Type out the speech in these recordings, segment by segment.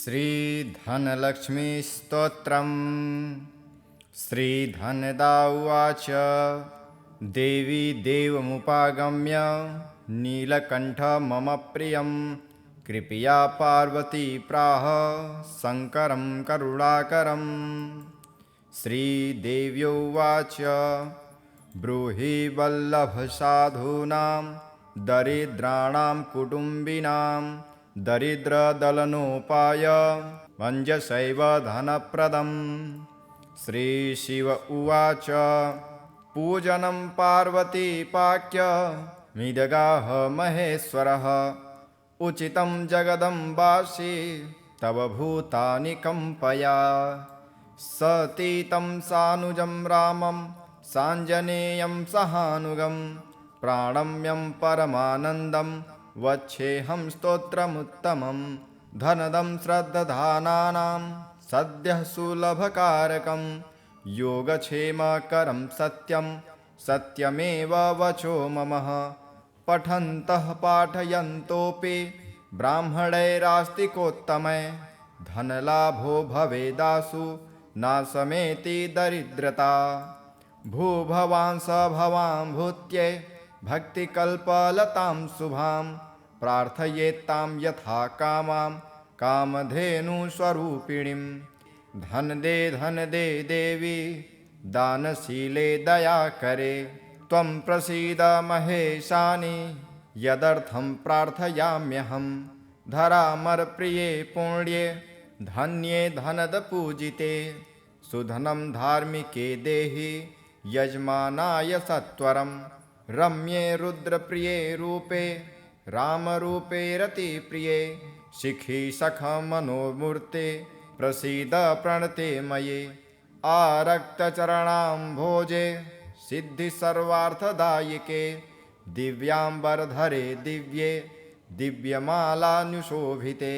श्रीधनलक्ष्मीस्तोत्रम्। श्रीधनदा उवाच देवी देवमुपागम्य नीलकण्ठ मम प्रियं कृपया पार्वती प्राह शङ्करं करुणाकरम्। श्रीदेव्योवाच ब्रूहि वल्लभसाधूनां दरिद्राणां कुटुम्बिनां दरिद्रदलनोपाय मञ्जसैव धनप्रदम्। श्रीशिव उवाच पूजनं पार्वतीपाक्य मिदगाह महेश्वरः उचितं जगदम्बासि तव भूतानि कम्पया। सतीतं सानुजं रामं साञ्जनेयं सहानुगं प्राणम्यं परमानन्दं वच्छेऽहं स्तोत्रमुत्तमं। धनदं श्रद्धानानां सद्यः सुलभकारकं योगक्षेमकरं सत्यं सत्यमेव वचो मम। पठन्तः पाठयन्तोऽपि ब्राह्मणैरास्तिकोत्तमै धनलाभो भवेदासु नाशमेति दरिद्रता। भूभवां स भवां भूत्यै भक्तिकल्पलतां शुभां प्रार्थयेत्तां यथा कामां कामधेनुस्वरूपिणीं। धन दे देवी दानशीले दयाकरे त्वं प्रसीद महेशानि यदर्थं प्रार्थयाम्यहं। धरामरप्रिये पुण्ये धन्ये धनदपूजिते सुधनं धार्मिके देहि यजमानाय सत्वरम्। रम्ये रुद्रप्रिये रूपे रामरूपे रतिप्रिये शिखि सखमनोमूर्ते प्रसीद प्रणते मये। आरक्तचरणाम्भोजे सिद्धिसर्वार्थदायिके दिव्याम्बरधरे दिव्ये दिव्यमालानुशोभिते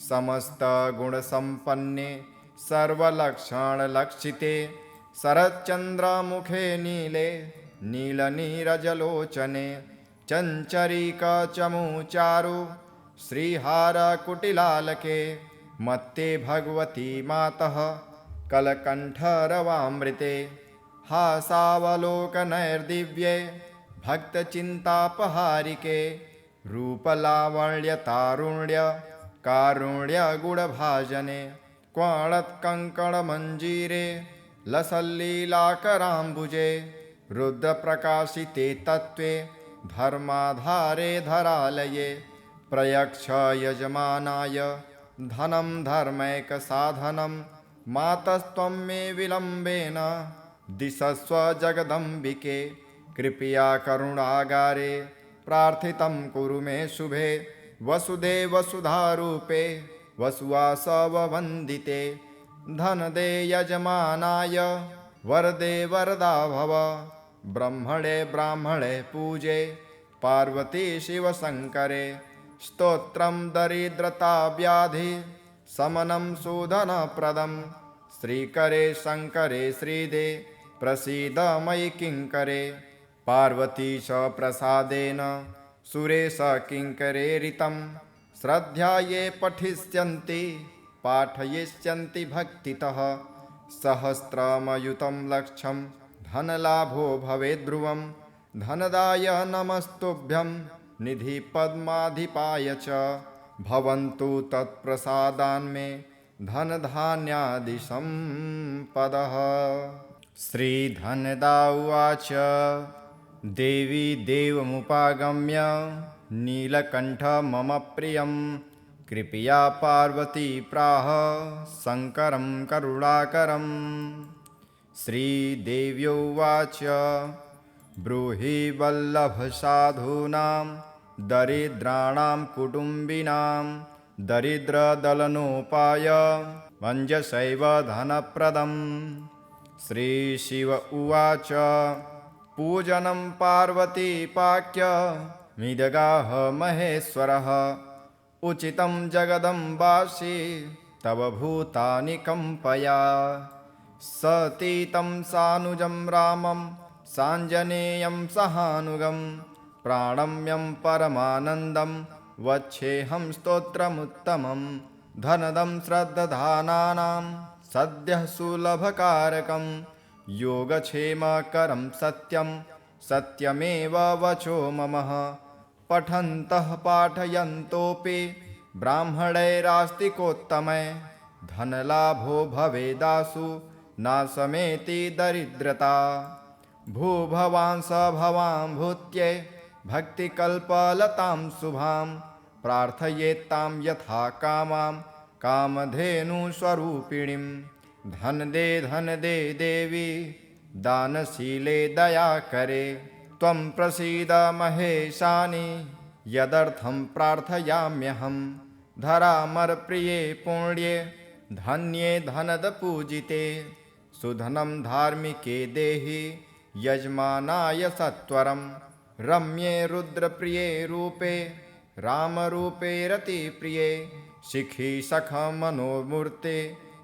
समस्तगुणसम्पन्ने सर्वलक्षणलक्षिते शरच्चन्द्रमुखे नीले नीलनीरजलोचने चञ्चरीकचमूचारु श्रीहारकुटिलालके मत्ते भगवती मातः कलकण्ठरवामृते। हासावलोकनैर्दिव्ये भक्तचिन्तापहारिके रूपलावण्यतारुण्य कारुण्यगुणभाजने क्वणत्कङ्कणमञ्जीरे लसल्लीलाकराम्बुजे रुद्रप्रकाशिते तत्त्वे धर्माधारे धरालये। प्रयच्छ यजमानाय धनं धर्मैकसाधनं मातस्त्वं मे विलम्बेन दिशस्व जगदम्बिके। कृपया करुणागारे प्रार्थितं कुरु मे शुभे वसुदे वसुधारूपे वसुवासववन्दिते। धनदे यजमानाय वरदे वरदा भव ब्रह्मणे ब्राह्मणे पूजे पार्वती शिवशङ्करे। स्तोत्रं दरिद्रताव्याधि शमनं सुधनप्रदं श्रीकरे शङ्करे श्रीदे प्रसीद मयि किङ्करे। पार्वती च प्रसादेन सुरेश किङ्करेरितं श्रद्धा ये पठिष्यन्ति पाठयिष्यन्ति भक्तितः। सहस्रमयुतं लक्षं धनलाभो भवेद्ध्रुवं धनदाय नमस्तुभ्यं निधिपद्माधिपाय च भवन्तु तत्प्रसादान्मे धनधान्यादिसम्पदः। श्रीधनदा उवाच देवी देवमुपागम्य नीलकण्ठ मम प्रियं कृपया पार्वती प्राह शङ्करं करुणाकरम्। श्रीदेव्योवाच ब्रूहि वल्लभसाधूनां दरिद्राणां कुटुम्बिनां दरिद्रदलनोपाय मञ्जसैव धनप्रदम्। श्रीशिव उवाच पूजनं पार्वतीपाक्य मिदगाह महेश्वरः उचितं जगदम्बासि तव भूतानि कम्पया। सतीतं सानुजं रामं साञ्जनेयं सहानुगं प्राणम्यं परमानन्दं वच्छेऽहं स्तोत्रमुत्तमं। धनदं श्रद्दधानानां सद्यः सुलभकारकं योगक्षेमकरं सत्यं सत्यमेव वचो मम पठन्तः पाठयन्तोऽपि ब्राह्मणैरास्तिकोत्तमै धनलाभो भवेदासु नाशमेति दरिद्रता भूभवां स भवां भूत्यै भक्तिकल्पलतां शुभां प्रार्थयेत्तां यथा कामां कामधेनुस्वरूपिणीं धन दे देवी दानशीले दयाकरे त्वं प्रसीद महेशानि यदर्थं प्रार्थयाम्यहं धरामरप्रिये पुण्ये धन्ये धनदपूजिते सुधनं धार्मिके देहि यजमानाय सत्वरं रम्ये रुद्रप्रिये रूपे रामरूपे रतिप्रिये शिखी सखमनोमूर्ते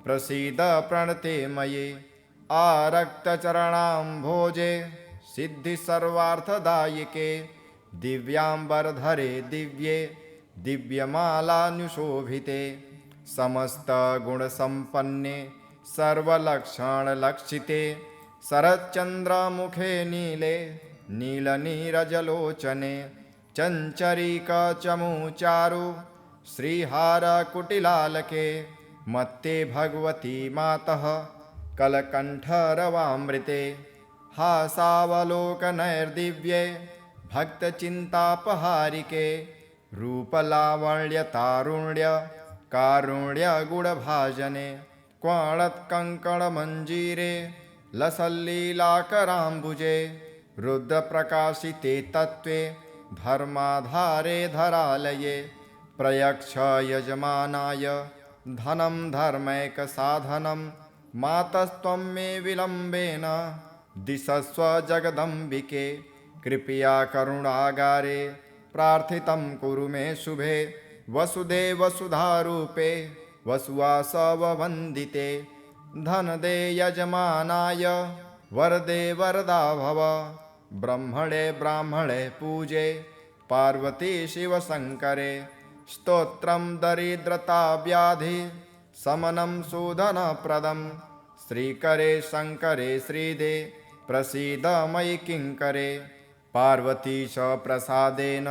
प्रसीद प्रणते मये आरक्तचरणाम्भोजे सिद्धिसर्वार्थदायिके दिव्याम्बरधरे दिव्ये दिव्यमालानुशोभिते समस्तगुणसम्पन्ने सर्वलक्षणलक्षिते शरच्चन्द्रमुखे नीले नीलनीरजलोचने चञ्चरीकचमूचारु श्रीहारकुटिलालके मत्ते भगवती मातः कलकण्ठरवामृते हासावलोकनैर्दिव्ये भक्तचिन्तापहारिके रूपलावण्यतारुण्य कारुण्यगुणभाजने क्वणत्कङ्कणमञ्जीरे लसल्लीलाकराम्बुजे रुद्रप्रकाशिते तत्त्वे धर्माधारे धरालये प्रयक्ष यजमानाय धनं धर्मैकसाधनं मातस्त्वं मे विलम्बेन दिशस्व जगदम्बिके कृपया करुणागारे प्रार्थितं कुरु मे शुभे वसुदेवसुधारूपे वसुवासववन्दिते धनदे यजमानाय वरदे वरदा भव ब्रह्मणे ब्राह्मणे पूजे पार्वती शिवशङ्करे स्तोत्रं दरिद्रताव्याधि समनं शोधनप्रदं श्रीकरे शङ्करे श्रीदे प्रसीद मयि किङ्करे पार्वती च प्रसादेन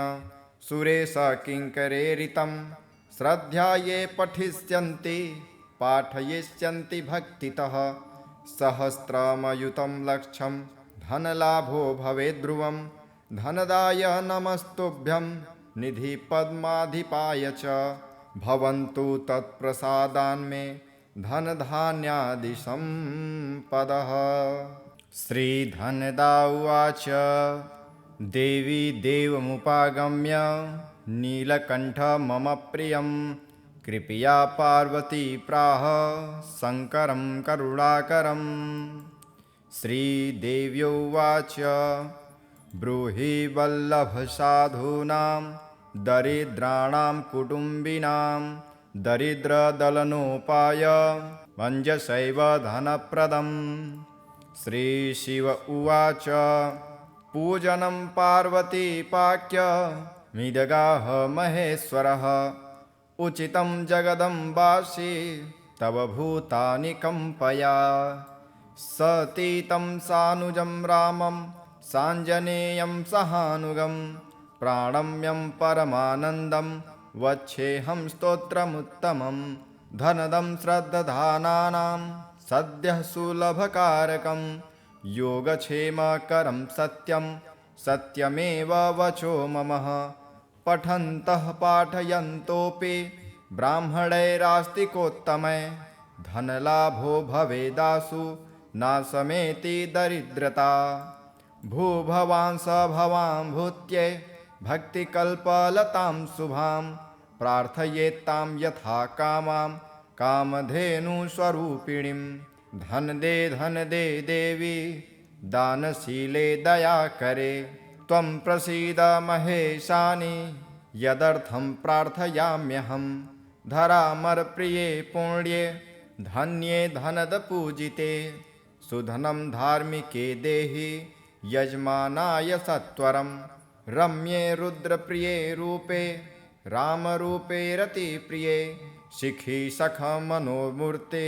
सुरेश किङ्करेरितं श्रद्धाये पठिष्यन्ति पाठयिष्यन्ति भक्तितः सहस्रमयुतं लक्षं धनलाभो भवेद्ध्रुवं धनदाय नमस्तुभ्यं निधिपद्माधिपाय च भवन्तु तत्प्रसादान्मे धनधान्यादिसम्पदः। श्रीधनदा उवाच देवी देवमुपागम्य नीलकण्ठ मम प्रियं कृपया पार्वती प्राह शङ्करं करुणाकरं श्रीदेव्योवाच ब्रूहि वल्लभसाधूनां दरिद्राणां कुटुम्बिनां दरिद्रदलनोपाय मञ्जसैव धनप्रदं श्रीशिव उवाच पूजनं पार्वतीपाक्य मिदगाह महेश्वरः उचितं जगदम्बासि तव भूतानि कम्पया सतीतं सानुजं रामं साञ्जनेयं सहानुगं प्राणम्यं परमानन्दं वच्छेऽहं स्तोत्रमुत्तमं धनदं श्रद्दधानानां सद्यः सुलभकारकं योगक्षेमकरं सत्यं सत्यमेव वचो मम पठन्तः पाठयन्तोऽपि ब्राह्मणैरास्तिकोत्तमै धनलाभो भवेदासु नाशमेति दरिद्रता भूभवां स भवां भूत्यै भक्तिकल्पलतां शुभां प्रार्थयेत्तां यथा कामां कामधेनुस्वरूपिणीं धन दे देवी दानशीले दयाकरे त्वं प्रसीद महेशानि यदर्थं प्रार्थयाम्यहं धरामरप्रिये पुण्ये धन्ये धनदपूजिते सुधनं धार्मिके देहि यजमानाय सत्वरं रम्ये रुद्रप्रिये रूपे रामरूपे रतिप्रिये शिखी सख मनोमूर्ते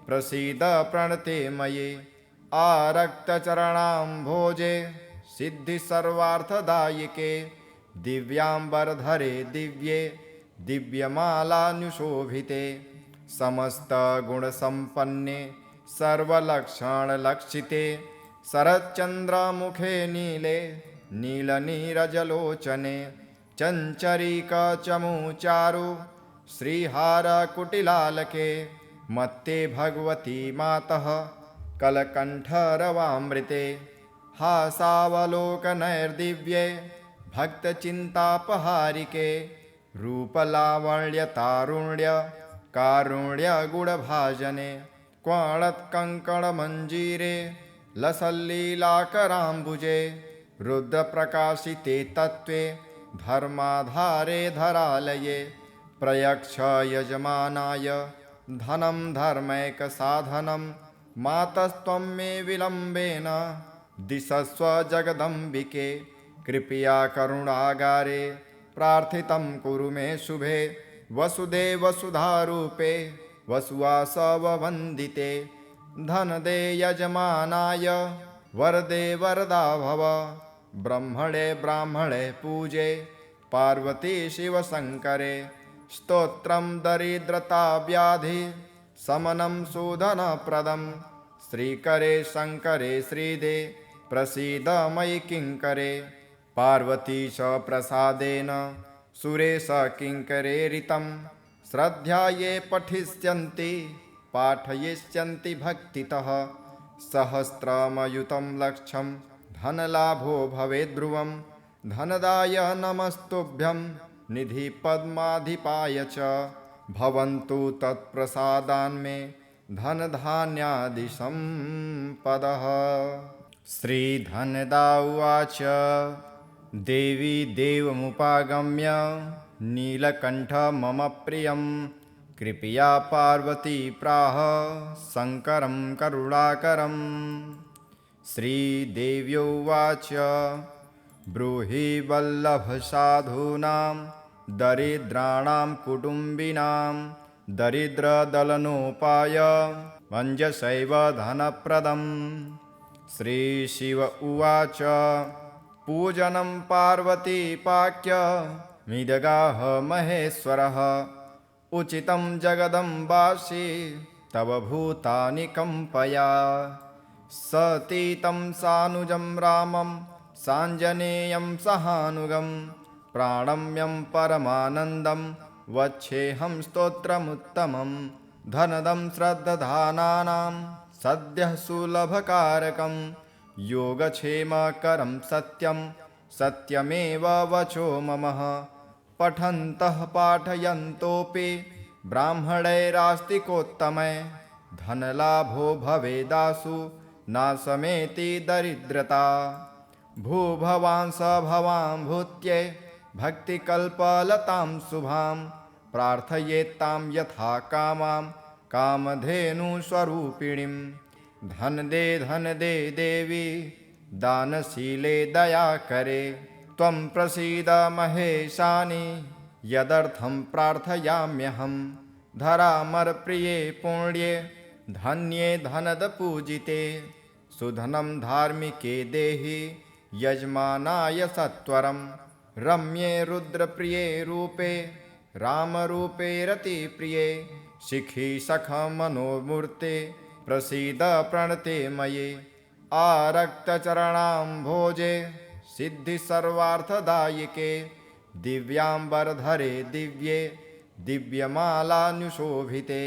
प्रसीद प्रणते मये आरक्तचरणाम्भोजे सिद्धि सर्वार्थदायिके दिव्यांबरधरे दिव्ये दिव्यमालानुशोभिते समस्तगुणसम्पन्ने सर्वलक्षणलक्षिते शरच्चन्द्रमुखे नीले नीलनीरजलोचने चञ्चरीकचमूचारु श्रीहारकुटिलालके मत्ते भगवती मातः कलकण्ठरवामृते हासावलोकनैर्दिव्ये भक्तचिन्तापहारिके रूपलावण्यतारुण्य कारुण्यगुणभाजने क्वणत्कङ्कणमञ्जीरे लसल्लीलाकराम्बुजे रुद्रप्रकाशिते तत्त्वे धर्माधारे धरालये प्रयक्ष यजमानाय धनं धर्मैकसाधनं मातस्त्वं मे विलम्बेन दिशस्व जगदम्बिके कृपया करुणागारे प्रार्थितं कुरु मे शुभे वसुदेवसुधारूपे वसुवासववन्दिते धनदे यजमानाय वरदे वरदा भव ब्रह्मणे ब्राह्मणे पूजे पार्वती शिवशङ्करे स्तोत्रं दरिद्रताव्याधि शमनं शोधनप्रदं श्रीकरे शङ्करे श्रीदे प्रसीद मयि किङ्करे पार्वतीश प्रसादेन सुरेश किङ्करेरितं श्रद्धाये पठिष्यन्ति पाठयिष्यन्ति भक्तितः सहस्रमयुतं लक्षं धनलाभो भवेद्ध्रुवं धनदाय नमस्तुभ्यं निधिपद्माधिपाय च भवन्तु तत्प्रसादान्मे धनधान्यादिसम्पदः। श्रीधनदा उवाच देवी देवमुपागम्य नीलकण्ठ मम प्रियं कृपया पार्वती प्राह शङ्करं करुणाकरम्। श्रीदेव्योवाच ब्रूहि वल्लभसाधूनां दरिद्राणां कुटुम्बिनां दरिद्रदलनोपाय मञ्जसैव धनप्रदम्। श्रीशिव उवाच पूजनं पार्वतीपाक्य मिदगाह महेश्वरः उचितं जगदम्बासि तव भूतानि कम्पया सतीतं सानुजं रामं साञ्जनेयं सहानुगं प्राणम्यं परमानन्दं वच्छेऽहं स्तोत्रमुत्तमं धनदं श्रद्धधानानां सद्यः सुलभकारकं योगक्षेमकरं सत्यं सत्यमेव वचो मम पठन्तः पाठयन्तोऽपि ब्राह्मणैरास्तिकोत्तमै धनलाभो भवेदासु नाशमेति दरिद्रता भूभवांस भवां भूत्ये भक्तिकल्पलतां शुभां प्रार्थयेत्तां यथा कामां कामधेनुस्वरूपिणीं धन दे देवी दानशीले दयाकरे त्वं प्रसीद महेशानि यदर्थं प्रार्थयाम्यहं धरामरप्रिये पुण्ये धन्ये धनदपूजिते सुधनं धार्मिके देहि यजमानाय सत्वरं रम्ये रुद्रप्रिये रूपे रामरूपे रतिप्रिये शिखी सख मनोमूर्ते प्रसीद प्रणते मये आरक्तचरणाम्भोजे सिद्धि सर्वार्थदायिके दिव्यांबरधरे दिव्ये दिव्यमालानुशोभिते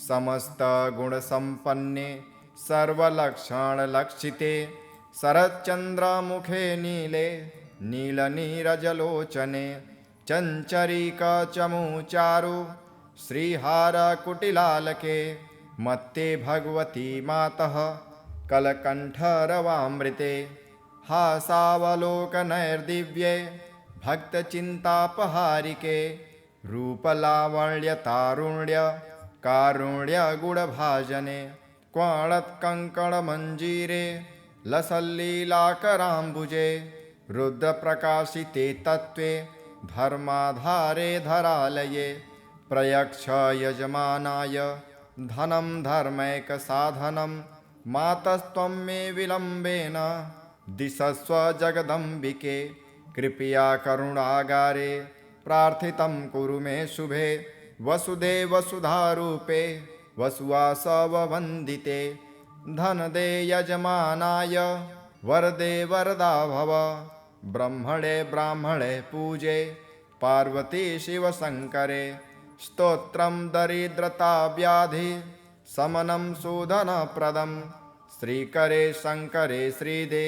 समस्तगुणसम्पन्ने सर्वलक्षणलक्षिते शरच्चन्द्रमुखे नीले नीलनीरजलोचने चञ्चरीकचमूचारु श्रीहारकुटिलालके मत्ते भगवती मातः कलकण्ठरवामृते हासावलोकनैर्दिव्ये भक्तचिन्तापहारिके रूपलावण्यतारुण्य कारुण्यगुणभाजने क्वणत्कङ्कणमञ्जीरे लसल्लीलाकराम्बुजे रुद्रप्रकाशिते तत्त्वे धर्माधारे धरालये प्रयच्छ यजमानाय धनं धर्मैकसाधनं मातस्त्वं मे विलम्बेन दिशस्व जगदम्बिके कृपया करुणागारे प्रार्थितं कुरु मे शुभे वसुदेव वसुधारूपे वसुवासववन्दिते धनदे यजमानाय वरदे वरदा भव ब्रह्मणे ब्राह्मणे पूजे पार्वती शिवशङ्करे स्तोत्रं दरिद्रता व्याधि शमनं शोधनप्रदं श्रीकरे शङ्करे श्रीदे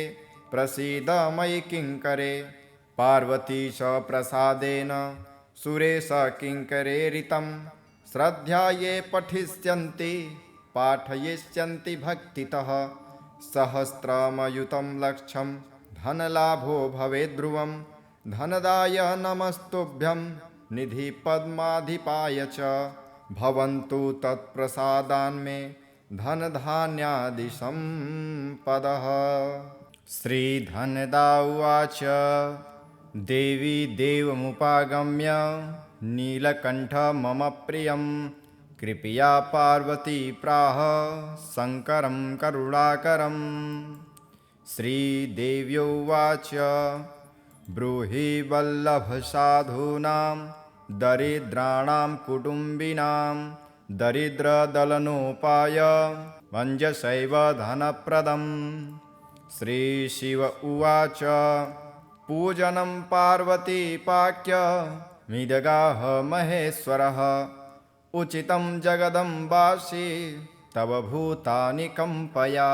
प्रसीद मयि किङ्करे पार्वती च प्रसादेन सुरेश किङ्करेरितं श्रद्धाये पठिष्यन्ति पाठयिष्यन्ति भक्तितः सहस्रमयुतं लक्षं धनलाभो भवेद्ध्रुवं धनदाय नमस्तुभ्यं निधिपद्माधिपाय च भवन्तु तत्प्रसादान्मे धनधान्यादिसम्पदः। श्रीधनदा उवाच देवी देवमुपागम्य नीलकण्ठ मम प्रियं कृपया पार्वती प्राह शङ्करं करुणाकरम्। श्रीदेव्योवाच ब्रूहि वल्लभसाधूनां दरिद्राणां कुटुम्बिनां दरिद्रदलनोपाय मञ्जसैव धनप्रदम्। श्रीशिव उवाच पूजनं पार्वतीपाक्य मिदगाह महेश्वरः उचितं जगदम्बासि तव भूतानि कम्पया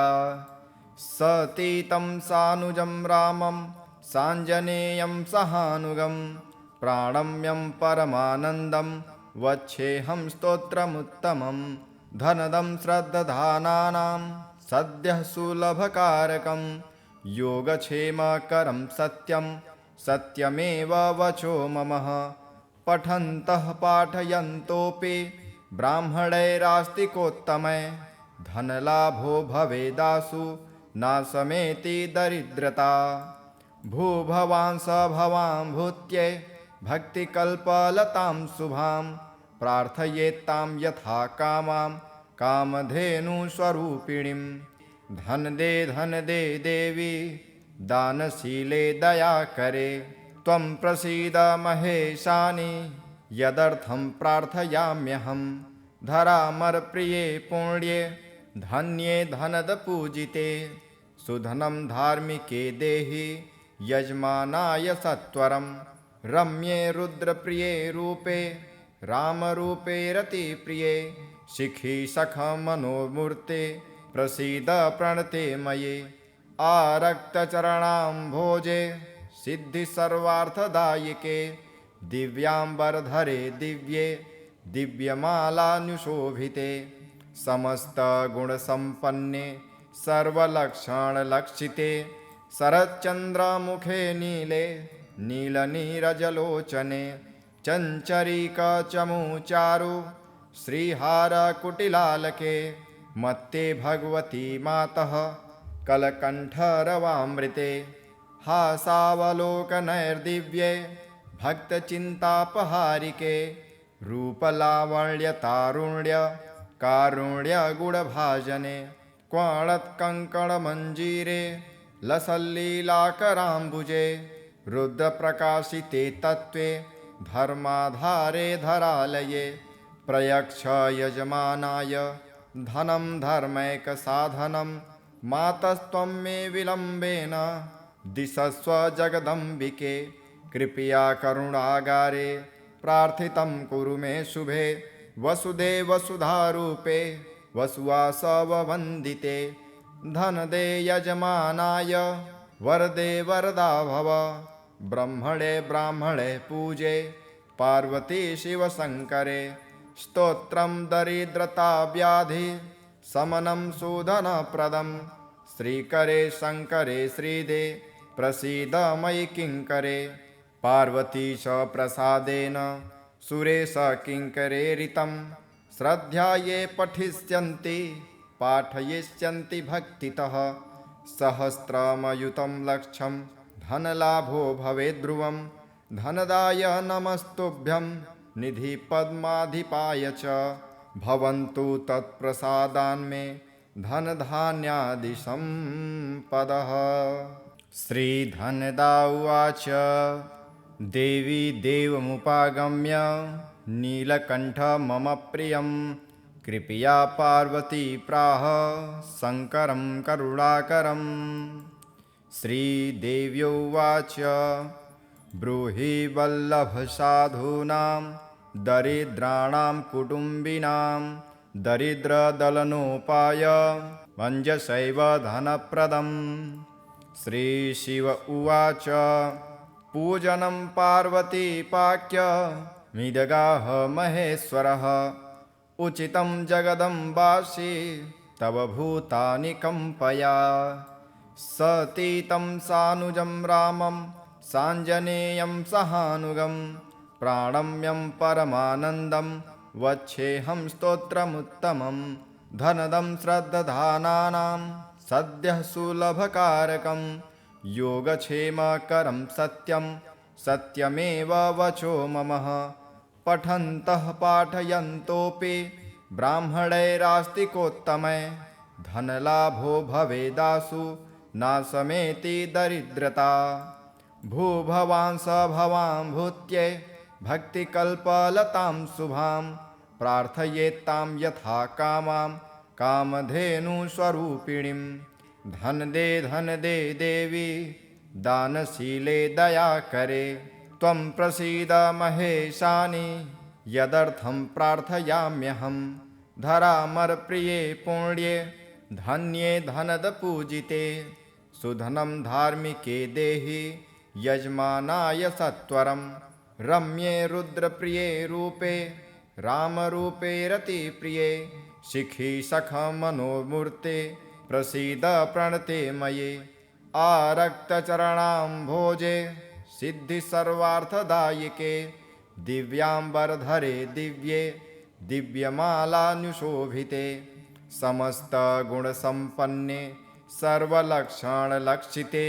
सतीतं सानुजं रामं साञ्जनेयं सहानुगं प्राणम्यं परमानन्दं वच्छेऽहं स्तोत्रमुत्तमं धनदं श्रद्धानानां सद्यः सुलभकारकं योगक्षेमकरं सत्यं सत्यमेव वचो मम पठन्तः पाठयन्तोऽपि ब्राह्मणैरास्तिकोत्तमै धनलाभो भवेदासु नाशमेति दरिद्रता भूभवां स भवां भूत्यै भक्तिकल्पलतां शुभां प्रार्थयेत्तां यथा कामां कामधेनुस्वरूपिणीं धन दे देवी दानशीले दयाकरे त्वं प्रसीद महेशानि यदर्थं प्रार्थयाम्यहं धरामरप्रिये पुण्ये धन्ये धनदपूजिते सुधनं धार्मिके देहि यजमानाय सत्वरं रम्ये रुद्रप्रिये रूपे रामरूपे रतिप्रिये शिखी सखमनोमूर्ते प्रसीद प्रणते मये आरक्तचरणाम्भोजे सिद्धिसर्वार्थदायिके दिव्याम्बरधरे दिव्ये दिव्यमालानुशोभिते समस्तगुणसम्पन्ने सर्वलक्षणलक्षिते शरच्चन्द्रमुखे नीले नीलनीरजलोचने चञ्चरीकचमूचारु श्रीहारकुटिलालके मत्ते भगवती मातः कलकण्ठरवामृते हासावलोकनैर्दिव्ये भक्तचिन्तापहारिके रूपलावण्यतारुण्य कारुण्यगुणभाजने क्वणत्कङ्कणमञ्जीरे लसल्लीलाकराम्बुजे रुद्रप्रकाशिते तत्त्वे धर्माधारे धरालये प्रयच्छ यजमानाय धनं धर्मैकसाधनं मातस्त्वं मे विलम्बेन दिशस्व जगदम्बिके कृपया करुणागारे प्रार्थितं कुरु मे शुभे वसुदेव वसुधारूपे वसुवासववन्दिते धनदे यजमानाय वरदे वरदा भव ब्रह्मणे ब्राह्मणे पूजे पार्वती शिवशङ्करे स्तोत्रं दरिद्रता व्याधि शमनं शोधनप्रदं श्रीकरे शङ्करे श्रीदे प्रसीद मयि किङ्करे पार्वती च प्रसादेन सुरेश किङ्करेरितं श्रद्धाये पठिष्यन्ति पाठयिष्यन्ति भक्तितः सहस्रमयुतं लक्षं धनलाभो भवेद्ध्रुवं धनदाय नमस्तुभ्यं निधि पद्माधिपाय च भवन्तु तत्प्रसादान्मे धन धान्यादि सम्पदः। श्रीधनदा उवाच देवी देवमुपागम्य नीलकण्ठ मम प्रियं कृपया पार्वती प्राह शङ्करं करुणाकरम्। श्रीदेव्योवाच ब्रूहि वल्लभसाधूनां दरिद्राणां कुटुम्बिनां दरिद्रदलनोपाय मञ्जसैव धनप्रदम्। श्रीशिव उवाच पूजनं पार्वतीपाक्य मिदगाह महेश्वरः उचितं जगदम्बासि तव भूतानि कम्पया। सतीतं सानुजं रामं साञ्जनेयं सहानुगं प्राणम्यं परमानन्दं वच्छेऽहं स्तोत्रमुत्तमं। धनदं श्रद्धधानानां सद्यः सुलभकारकं योगक्षेमकरं सत्यं सत्यमेव वचो मम। पठन्तः पाठयन्तोऽपि ब्राह्मणैरास्तिकोत्तमै धनलाभो भवेदासु नाशमेति दरिद्रता। भूभवां स भवां भूत्यै भक्तिकल्पलतां शुभां प्रार्थयेत्तां यथा कामां कामधेनुस्वरूपिणीं। धन दे देवी दानशीले दयाकरे त्वं प्रसीद महेशानि यदर्थं प्रार्थयाम्यहं। धरामरप्रिये पुण्ये धन्ये धनदपूजिते सुधनं धार्मिके देहि यजमानाय सत्वरं। रम्ये रुद्रप्रिये रूपे रामरूपे रतिप्रिये शिखि सखमनोमूर्ते प्रसीद प्रणते मये। आरक्तचरणाम्भोजे सिद्धि सर्वार्थदायिके दिव्याम्बरधरे दिव्ये दिव्यमालानुशोभिते समस्तगुणसम्पन्ने सर्वलक्षणलक्षिते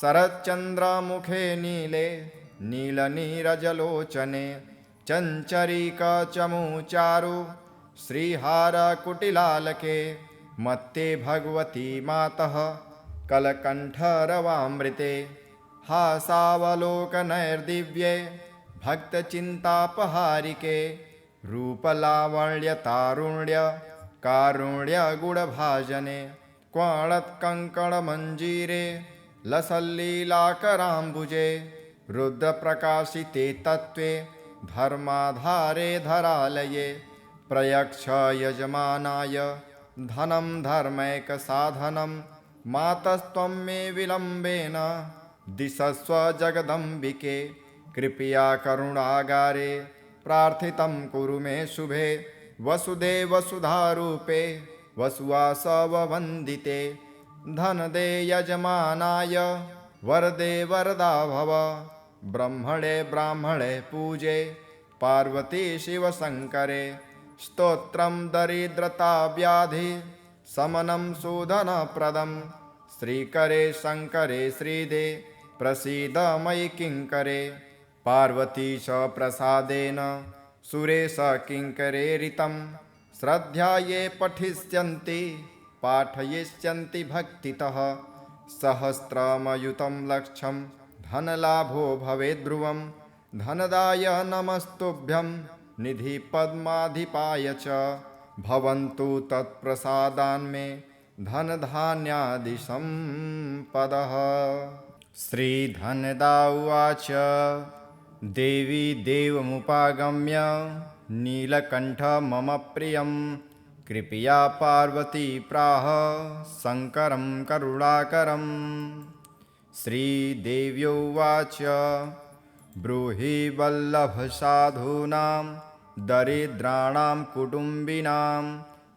शरच्चन्द्रमुखे नीले नीलनीरजलोचने चञ्चरीकचमूचारु श्रीहारकुटिलालके मत्ते भगवती मातः कलकण्ठरवामृते। हासावलोकनैर्दिव्ये भक्तचिन्तापहारिके रूपलावण्यतारुण्य कारुण्यगुणभाजने क्वणत्कङ्कणमञ्जीरे लसल्लीलाकराम्बुजे रुद्रप्रकाशिते तत्त्वे धर्माधारे धरालये। प्रयच्छ यजमानाय धनं धर्मैकसाधनं मातस्त्वं मे विलम्बेन दिशस्व जगदम्बिके। कृपया करुणागारे प्रार्थितं कुरु मे शुभे वसुदेव वसुधारूपे वसुवासववन्दिते। धनदे यजमानाय वरदे वरदा भव ब्रह्मणे ब्राह्मणे पूजे पार्वती शिवशङ्करे। स्तोत्रं दरिद्रता व्याधि शमनं सुधनप्रदं श्रीकरे शङ्करे श्रीदे प्रसीद मयि किङ्करे। पार्वती च प्रसादेन सुरेश किङ्करेरितं श्रद्धा ये पठिष्यन्ति पाठयिष्यन्ति भक्तितः। सहस्रमयुतं लक्षं धनलाभो भवेद्ध्रुवं धनदाय नमस्तुभ्यं निधि पद्माधिपाय च भवन्तु तत्प्रसादान्मे धनधान्यादि सम्पदः। श्रीधनदा उवाच देवी देवमुपागम्य नीलकण्ठ मम प्रियं कृपया पार्वती प्राह शङ्करं करुणाकरम्। श्रीदेव्योवाच ब्रूहि वल्लभसाधूनां दरिद्राणां कुटुम्बिनां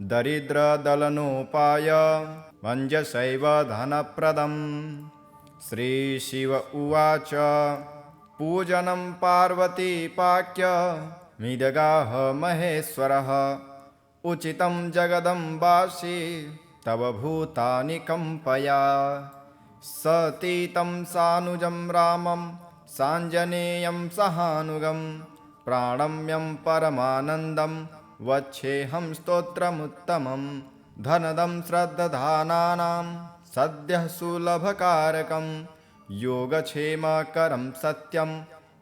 दरिद्रदलनोपाय मञ्जसैव धनप्रदम्। श्रीशिव उवाच पूजनं पार्वतीपाक्य मिदगाह महेश्वरः उचितं जगदम्बासि तव भूतानि कम्पया। सतीतं सानुजं रामं साञ्जनेयं सहानुगं प्राणम्यं परमानन्दं वच्छेऽहं स्तोत्रमुत्तमं धनदं श्रद्दधानानां सद्यः सुलभकारकं योगक्षेमकरं सत्यं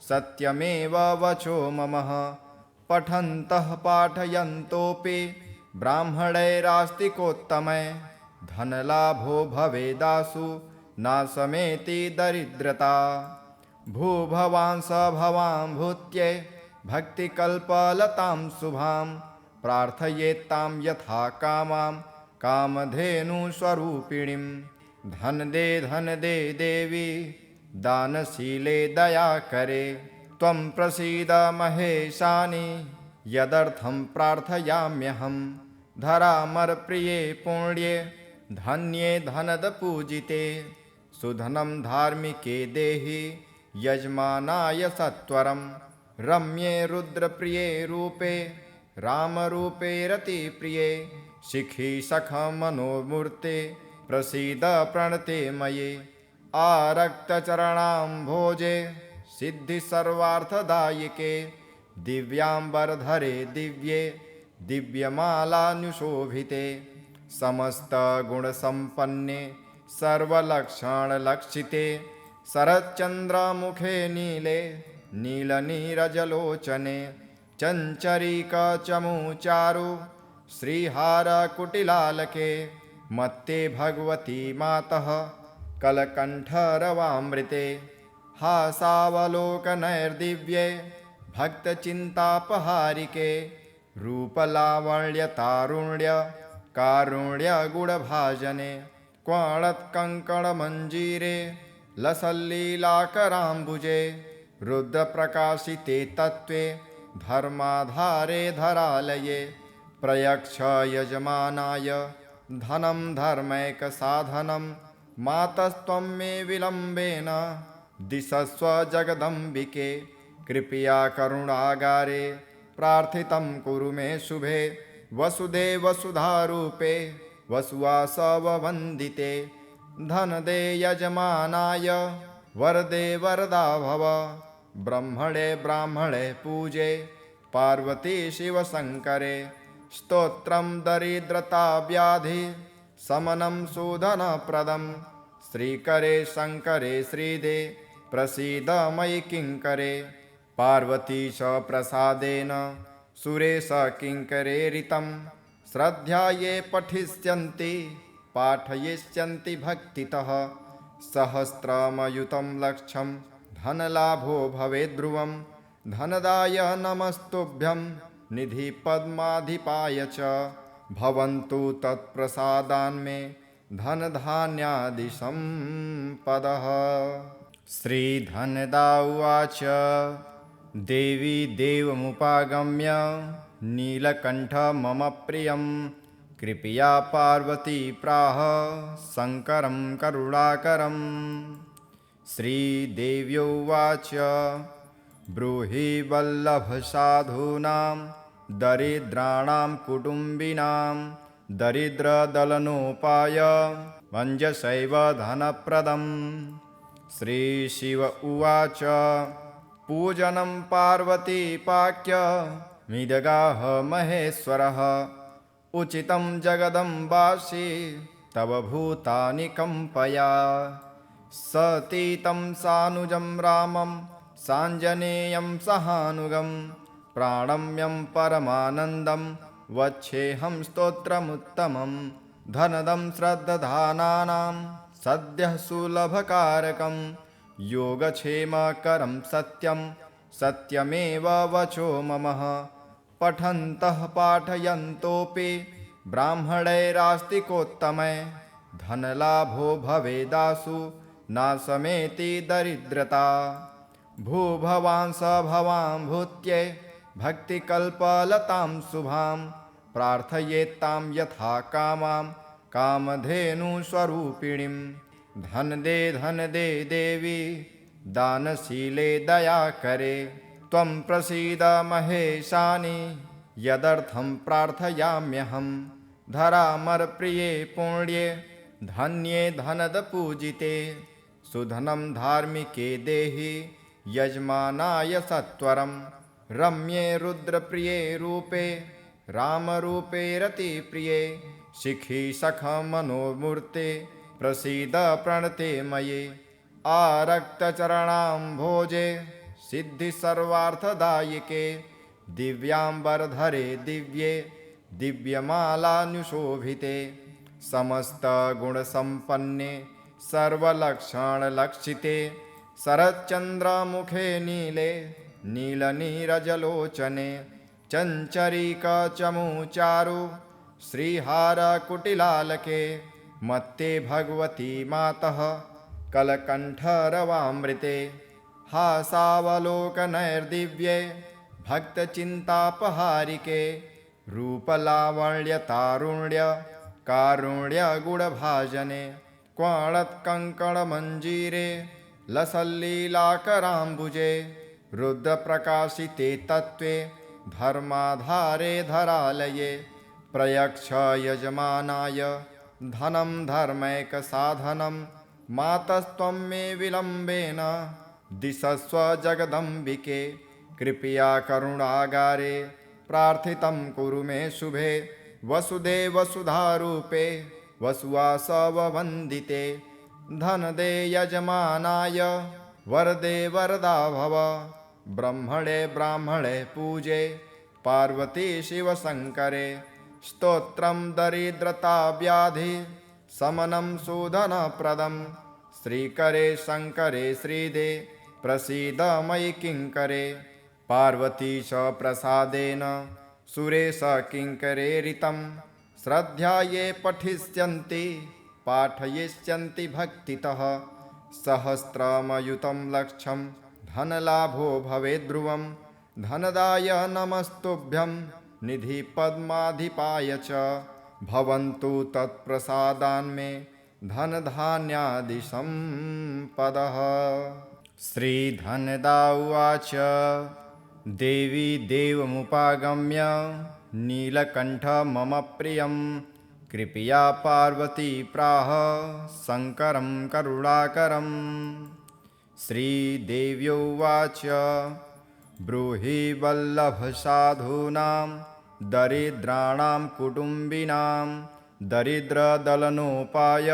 सत्यमेव वचो मम पठन्तः पाठयन्तोऽपि ब्राह्मणैरास्तिकोत्तमै धनलाभो भवेदासु नाशमेति दरिद्रता भूभवां स भवां भूत्यै भक्तिकल्पलतां शुभां प्रार्थयेत्तां यथा कामां कामधेनुस्वरूपिणीं धन दे देवी दानशीले दयाकरे त्वं प्रसीद महेशानि यदर्थं प्रार्थयाम्यहं धरामरप्रिये पुण्ये धन्ये धनदपूजिते सुधनं धार्मिके देहि यजमानाय सत्वरं रम्ये रुद्रप्रिये रूपे रामरूपे रतिप्रिये शिखि सखमनोमूर्ते प्रसीद प्रणते मये आरक्तचरणाम्भोजे सिद्धिसर्वार्थदायिके दिव्याम्बरधरे दिव्ये दिव्यमालानुशोभिते समस्तगुणसम्पन्ने सर्वलक्षणलक्षिते शरच्चन्द्रमुखे नीले नीलनीरजलोचने चञ्चरीकचमूचारु श्रीहारकुटिलालके मत्ते भगवती मातः कलकण्ठरवामृते हासावलोकनैर्दिव्ये भक्तचिन्तापहारिके रूपलावण्यतारुण्य कारुण्यगुणभाजने क्वणत्कङ्कणमञ्जीरे लसल्लीलाकराम्बुजे रुद्रप्रकाशिते तत्त्वे धर्माधारे धरालये प्रयक्ष यजमानाय धनं धर्मैकसाधनं मातस्त्वं मे विलम्बेन दिशस्व जगदम्बिके कृपया करुणागारे प्रार्थितं कुरु मे शुभे वसुदे वसुधारूपे वसुवासववन्दिते धनदे यजमानाय वरदे वरदा भव ब्रह्मणे ब्राह्मणे पूजे पार्वती शिवशङ्करे स्तोत्रं दरिद्रताव्याधि शमनं शोधनप्रदं श्रीकरे शङ्करे श्रीदे प्रसीद मयि किङ्करे पार्वती च प्रसादेन सुरेश किङ्करेरितं श्रद्धाये पठिष्यन्ति पाठयिष्यन्ति भक्तितः सहस्रमयुतं लक्षं धनलाभो भवेद्ध्रुवं धनदाय नमस्तुभ्यं निधिपद्माधिपाय च भवन्तु तत्प्रसादान्मे धनधान्यादिसम्पदः। श्रीधनदा उवाच देवी देवमुपागम्य नीलकण्ठ मम प्रियं कृपया पार्वती प्राह शङ्करं करुणाकरं। श्रीदेव्योवाच ब्रूहि वल्लभसाधूनां दरिद्राणां कुटुम्बिनां दरिद्रदलनोपाय मञ्जसैव धनप्रदम्। श्रीशिव उवाच पूजनं पार्वतीपाक्य मिदगाह महेश्वरः उचितं जगदम्बासि तव भूतानि कम्पया सतीतं सानुजं रामं साञ्जनेयं सहानुगं प्राणम्यं परमानन्दं वच्छेऽहं स्तोत्रमुत्तमं धनदं श्रद्दधानानां सद्यः सुलभकारकं योगक्षेमकरं सत्यं सत्यमेव वचो मम पठन्तः पाठयन्तोऽपि ब्राह्मणैरास्तिकोत्तमै धनलाभो भवेदासु नाशमेति दरिद्रता भूभवां स भवां भूत्यै भक्तिकल्पलतां शुभां प्रार्थयेत्तां यथा कामां कामधेनुस्वरूपिणीं धन दे देवी दानशीले दयाकरे त्वं प्रसीद महेशानि यदर्थं प्रार्थयाम्यहं धरामरप्रिये पुण्ये धन्ये धनदपूजिते सुधनं धार्मिके देहि यजमानाय सत्वरं रम्ये रुद्रप्रिये रूपे रामरूपे रतिप्रिये शिखि सखमनोमूर्ते प्रसीद प्रणते मये आरक्तचरणाम्भोजे सिद्धिसर्वार्थदायिके दिव्याम्बरधरे दिव्ये दिव्यमालानुशोभिते समस्तगुणसम्पन्ने सर्वलक्षणलक्षिते शरच्चन्द्रमुखे नीले नीलनीरजलोचने चञ्चरीकचमूचारु श्रीहारकुटिलालके मत्ते भगवती मातः कलकण्ठरवामृते हासावलोकनैर्दिव्ये भक्तचिन्तापहारिके रूपलावण्यतारुण्य कारुण्यगुणभाजने क्वणत्कङ्कणमञ्जीरे लसल्लीलाकराम्बुजे रुद्रप्रकाशिते तत्त्वे धर्माधारे धरालये प्रयक्ष यजमानाय धनं धर्मैकसाधनं मातस्त्वं मे विलम्बेन दिशस्व जगदम्बिके कृपया करुणागारे प्रार्थितं कुरु मे शुभे वसुदेवसुधारूपे वसुवासववन्दिते धनदे यजमानाय वरदे वरदा भव ब्रह्मणे ब्राह्मणे पूजे पार्वती शिवशङ्करे स्तोत्रं दरिद्रताव्याधि समनं शोधनप्रदं श्रीकरे शङ्करे श्रीदे प्रसीद मयि किङ्करे पार्वती च प्रसादेन सुरेश किङ्करेरितं श्रद्धाये पठिष्यन्ति पाठयिष्यन्ति भक्तितः सहस्रमयुतं लक्षं धनलाभो भवेद्ध्रुवं धनदाय नमस्तुभ्यं निधिपद्माधिपाय च भवन्तु तत्प्रसादान्मे धनधान्यादिसम्पदः। श्रीधनदा उवाच देवी देवमुपागम्य नीलकण्ठ मम प्रियं कृपया पार्वती प्राह शङ्करं करुणाकरम्। श्रीदेव्योवाच ब्रूहि वल्लभसाधूनां दरिद्राणां कुटुम्बिनां दरिद्रदलनोपाय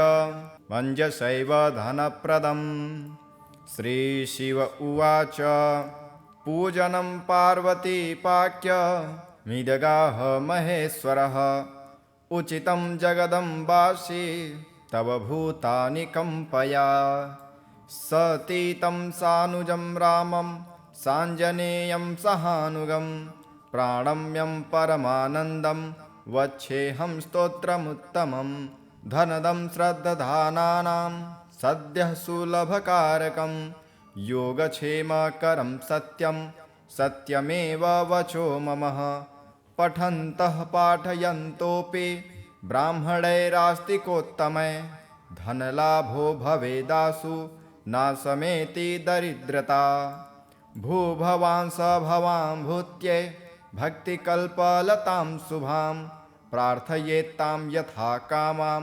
मञ्जसैव धनप्रदम्। श्रीशिव उवाच पूजनं पार्वतीपाक्य मिदगाह महेश्वरः उचितं जगदम्बासि तव भूतानि कम्पया सतीतं सानुजं रामं साञ्जनेयं सहानुगं प्राणम्यं परमानन्दं वच्छेऽहं स्तोत्रमुत्तमं धनदं श्रद्धधानानां सद्यः सुलभकारकं योगक्षेमकरं सत्यं सत्यमेव वचो मम पठन्तः पाठयन्तोऽपि ब्राह्मणैरास्तिकोत्तमै धनलाभो भवेदासु नाशमेति दरिद्रता भूभवां स भवां भूत्यै भक्तिकल्पलतां शुभां प्रार्थयेत्तां यथा कामां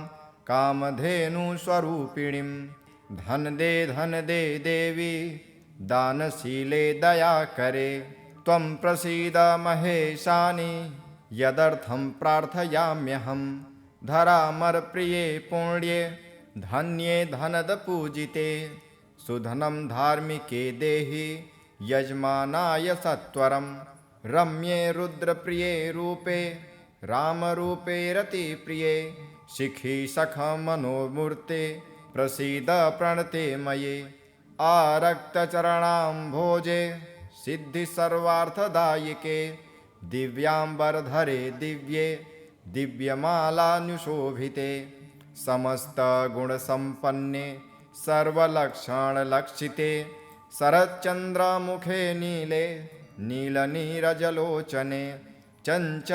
कामधेनुस्वरूपिणीं धन दे देवी दानशीले दयाकरे त्वं प्रसीद महेशानि यदर्थं प्रार्थयाम्यहं धरामरप्रिये पुण्ये धन्ये धनदपूजिते सुधनं धार्मिके देहि यजमानाय सत्वरं रम्ये रुद्रप्रिये रूपे रामरूपे रतिप्रिये शिखि सखमनोमूर्ते प्रसीद प्रणते मये आरक्तचरणाम्भोजे सिद्धिसर्वार्थदायिके दिव्याम्बरधरे दिव्ये दिव्यमालानुशोभिते समस्तगुणसम्पन्ने सर्वलक्षणलक्षिते शरच्चन्द्रमुखे नीले नीलनीरजलोचने चञ्चरीकचमूचारु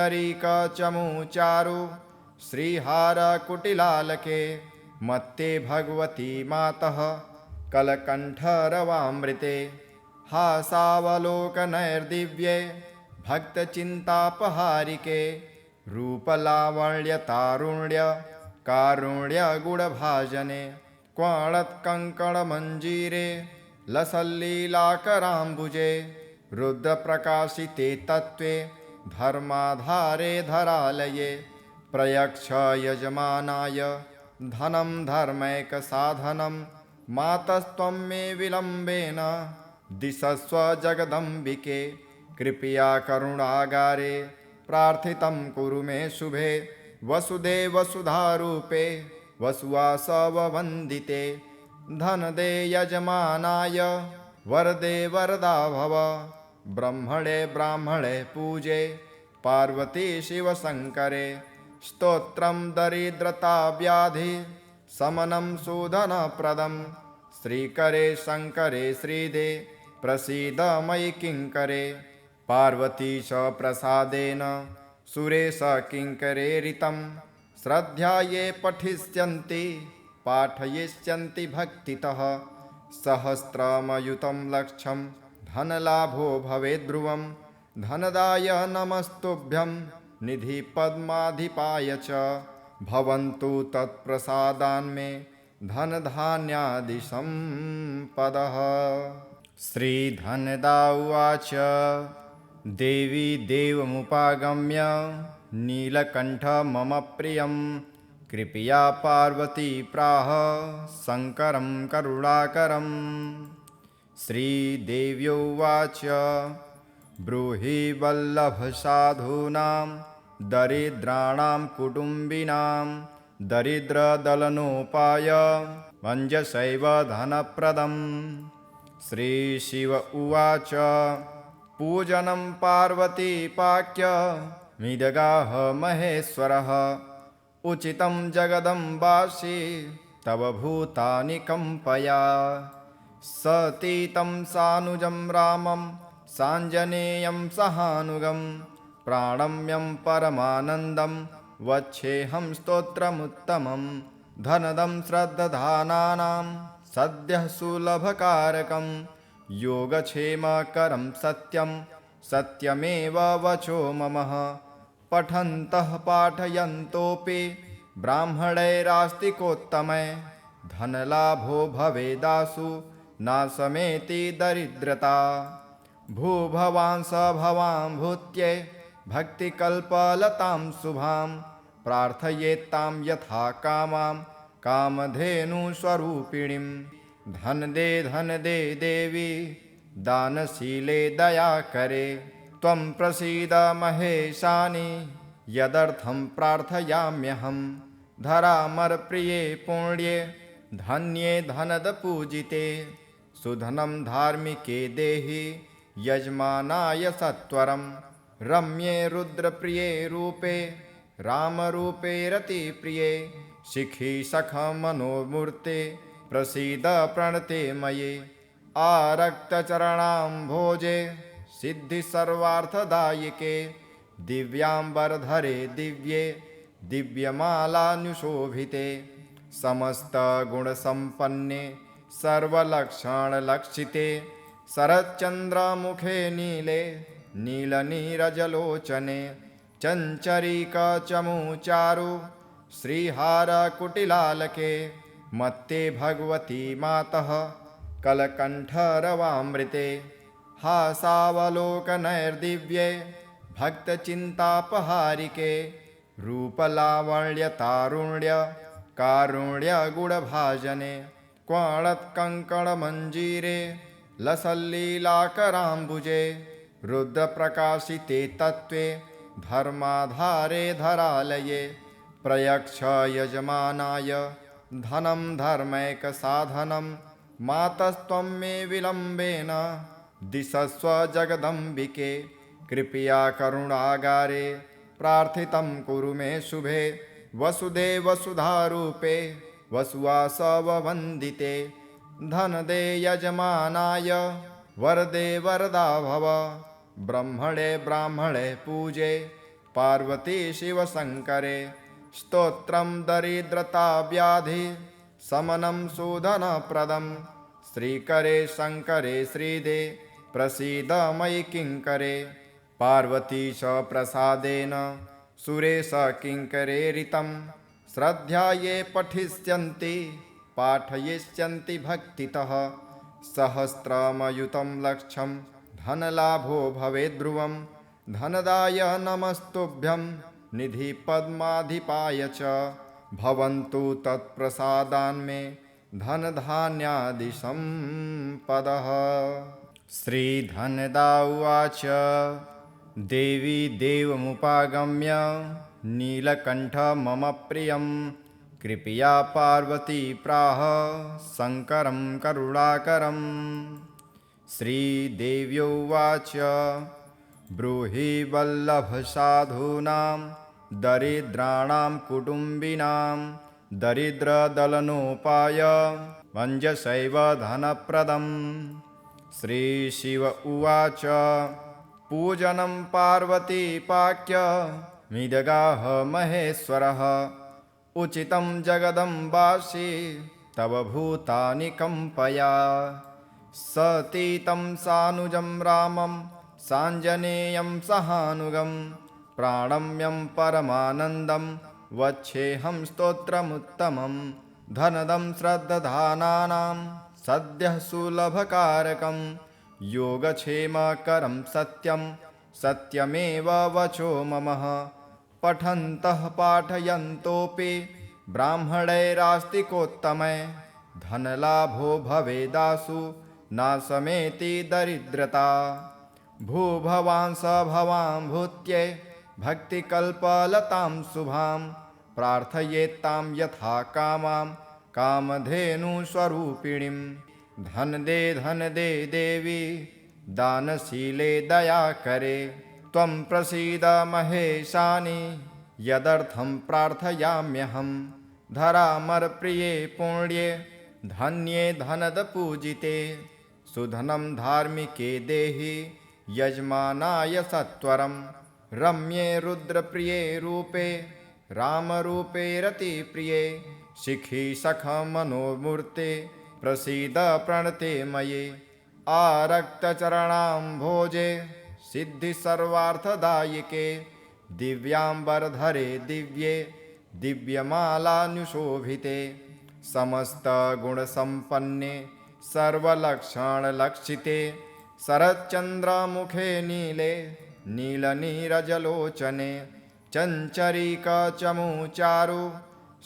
श्रीहारकुटिलालके मत्ते भगवती मातः कलकण्ठरवामृते हासावलोकनैर्दिव्ये भक्तचिन्तापहारिके रूपलावण्यतारुण्य कारुण्यगुणभाजने क्वणत्कङ्कणमञ्जीरे लसल्लीलाकराम्बुजे रुद्रप्रकाशिते तत्त्वे धर्माधारे धरालये प्रयच्छ यजमानाय धनं धर्मैकसाधनं मातस्त्वं मे विलम्बेन दिशस्व जगदम्बिके कृपया करुणागारे प्रार्थितं कुरु मे शुभे वसुदेव वसुधारूपे वसुवासववन्दिते धनदे यजमानाय वरदे वरदा भव ब्रह्मणे ब्राह्मणे पूजे पार्वती शिवशङ्करे स्तोत्रं दरिद्रता व्याधि समनं शोधनप्रदं श्रीकरे शङ्करे श्रीदे प्रसीद मयि किङ्करे पार्वती च प्रसादेन सुरेश किङ्करेरितं श्रद्धाये पठिष्यन्ति पाठयिष्यन्ति भक्तितः सहस्रमयुतं लक्षं धनलाभो भवेद् ध्रुवं धनदाय नमस्तुभ्यं निधिपद्माधिपाय च भवन्तु तत्प्रसादान्मे धनधान्यादिसम्पदः। श्रीधनदा उवाच देवी देवमुपागम्य नीलकण्ठ मम प्रियं कृपया पार्वती प्राह शङ्करं करुणाकरम्। श्रीदेव्योवाच ब्रूहि वल्लभसाधूनां दरिद्राणां कुटुम्बिनां दरिद्रदलनोपाय मञ्जसैव धनप्रदम्। श्रीशिव उवाच पूजनं पार्वतीपाक्य मिदगाह महेश्वरः उचितं जगदम्बासि तव भूतानि कम्पया सतीतं सानुजं रामं साञ्जनेयं सहानुगं प्राणम्यं परमानन्दं वच्छेऽहं स्तोत्रमुत्तमं धनदं श्रद्धधानानां सद्यः सुलभकारकं योगक्षेमकरं सत्यं सत्यमेव वचो मम पठन्तः पाठयन्तोऽपि ब्राह्मणैरास्तिकोत्तमै धनलाभो भवेदासु नाशमेति दरिद्रता भूभवांस भवां भूत्यै भक्तिकल्पलतां शुभां प्रार्थयेत्तां यथा कामां कामधेनुस्वरूपिणीं धन दे देवी दानशीले दयाकरे त्वं प्रसीद महेशानि यदर्थं प्रार्थयाम्यहं धरामरप्रिये पुण्ये धन्ये धनदपूजिते सुधनं धार्मिके देहि यजमानाय सत्वरं रम्ये रुद्रप्रिये रूपे रामरूपे रतिप्रिये शिखी सखमनोमूर्ते प्रसीद प्रणते मये आरक्तचरणाम्भोजे सिद्धिसर्वार्थदायिके दिव्याम्बरधरे दिव्ये दिव्यमालानुशोभिते समस्तगुणसम्पन्ने सर्वलक्षणलक्षिते शरच्चन्द्रमुखे नीले नीलनीरजलोचने चञ्चरीकचमूचारु श्रीहारकुटिलालके मत्ते भगवती मातः कलकण्ठरवामृते हासावलोकनैर्दिव्ये भक्तचिन्तापहारिके रूपलावण्यतारुण्य कारुण्यगुणभाजने क्वणत्कङ्कणमञ्जीरे लसल्लीलाकराम्बुजे रुद्रप्रकाशिते तत्त्वे धर्माधारे धरालये प्रयच्छ यजमानाय धनं धर्मैकसाधनं मातस्त्वं मे विलम्बेन दिशस्व जगदम्बिके कृपया करुणागारे प्रार्थितं कुरु मे शुभे वसुदेव वसुधारूपे वसुवासववन्दिते धनदे यजमानाय वरदे वरदा भव ब्रह्मणे ब्राह्मणे पूजे पार्वती शिवशङ्करे स्तोत्रं दरिद्रता व्याधि समनं शोधनप्रदं श्रीकरे शङ्करे श्रीदे प्रसीद मयि किङ्करे पार्वती च प्रसादेन सुरेश किङ्करेरितं श्रद्धाये पठिष्यन्ति पाठयिष्यन्ति भक्तितः सहस्रमयुतं लक्षं धनलाभो भवेद्ध्रुवं धनदाय नमस्तुभ्यं निधिपद्माधिपाय च भवन्तु तत्प्रसादान्मे धनधान्यादिसम्पदः। श्रीधनदा उवाच देवी देवमुपागम्य नीलकण्ठ मम प्रियं कृपया पार्वती प्राह शङ्करं करुणाकरम्। श्रीदेव्योवाच ब्रूहि वल्लभसाधूनां दरिद्राणां कुटुम्बिनां दरिद्रदलनोपाय मञ्जसैव धनप्रदम्। श्रीशिव उवाच पूजनं पार्वतीपाक्य मिदगाह महेश्वरः उचितं जगदम्बासि तव भूतानि कम्पया। सतीतं सानुजं रामं साञ्जनेयं सहानुगं प्राणम्यं परमानन्दं वच्छेऽहं स्तोत्रमुत्तमं धनदं श्रद्धधानानां सद्यः सुलभकारकं योगक्षेमकरं सत्यं सत्यमेव वचो मम। पठन्तः पाठयन्तोऽपि ब्राह्मणैरास्तिकोत्तमै धनलाभो भवेदासु नाशमेति दरिद्रता। भूभवां स भवां भूत्यै भक्तिकल्पलतां शुभां प्रार्थयेत्तां यथा कामां कामधेनुस्वरूपिणीं। धन दे देवी दानशीले दयाकरे त्वं प्रसीद महेशानि यदर्थं प्रार्थयाम्यहं। धरामरप्रिये पुण्ये धन्ये धनदपूजिते सुधनं धार्मिके देहि यजमानाय सत्वरं। रम्ये रुद्रप्रिये रूपे रामरूपे रतिप्रिये शिखि सखमनोमूर्ते प्रसीद प्रणते मये। आरक्तचरणाम्भोजे सिद्धिसर्वार्थदायिके दिव्याम्बरधरे दिव्ये दिव्यमालानुशोभिते समस्तगुणसम्पन्ने सर्वलक्षणलक्षिते शरच्चन्द्रमुखे नीले नीलनीरजलोचने चञ्चरीकचमूचारु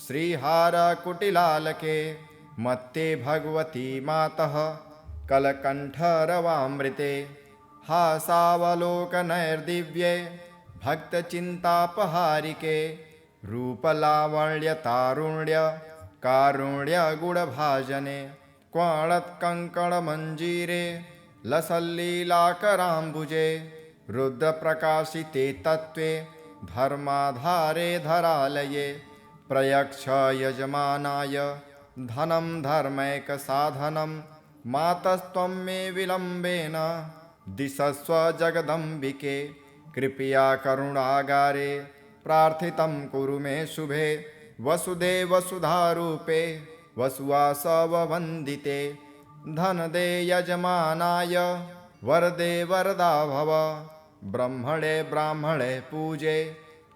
श्रीहारकुटिलालके मत्ते भगवती मातः कलकण्ठरवामृते। हासावलोकनैर्दिव्ये भक्तचिन्तापहारिके रूपलावण्यतारुण्य कारुण्यगुणभाजने क्वणत्कङ्कणमञ्जीरे लसल्लीलाकराम्बुजे रुद्रप्रकाशिते तत्त्वे धर्माधारे धरालये। प्रयच्छ यजमानाय धनं धर्मैकसाधनं मातस्त्वं मे विलम्बेन दिशस्व जगदम्बिके। कृपया करुणागारे प्रार्थितं कुरु मे शुभे वसुदेवसुधारूपे वसुवासववन्दिते। धनदे यजमानाय वरदे वरदा भव ब्रह्मणे ब्राह्मणे पूजे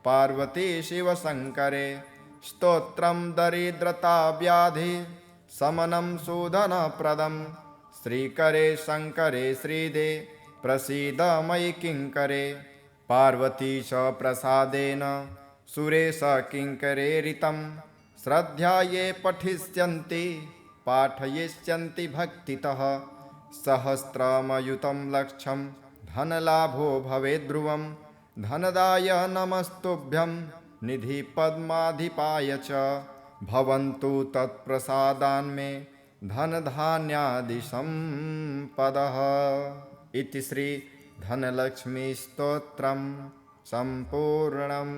पार्वती शिवशङ्करे। स्तोत्रं दरिद्रताव्याधि शमनं सुधनप्रदं श्रीकरे शङ्करे श्रीदे प्रसीद मयि किङ्करे। पार्वती च प्रसादेन सुरेश किङ्करेरितं श्रद्धाये पठिष्यन्ति पाठयिष्यन्ति भक्तितः। सहस्रमयुतं लक्षं धनलाभो भवेद्ध्रुवं धनदाय नमस्तुभ्यं निधिपद्माधिपाय च भवन्तु तत्प्रसादान्मे धनधान्यादिसम्पदः। इति श्री धनलक्ष्मी स्तोत्रं सम्पूर्णम्।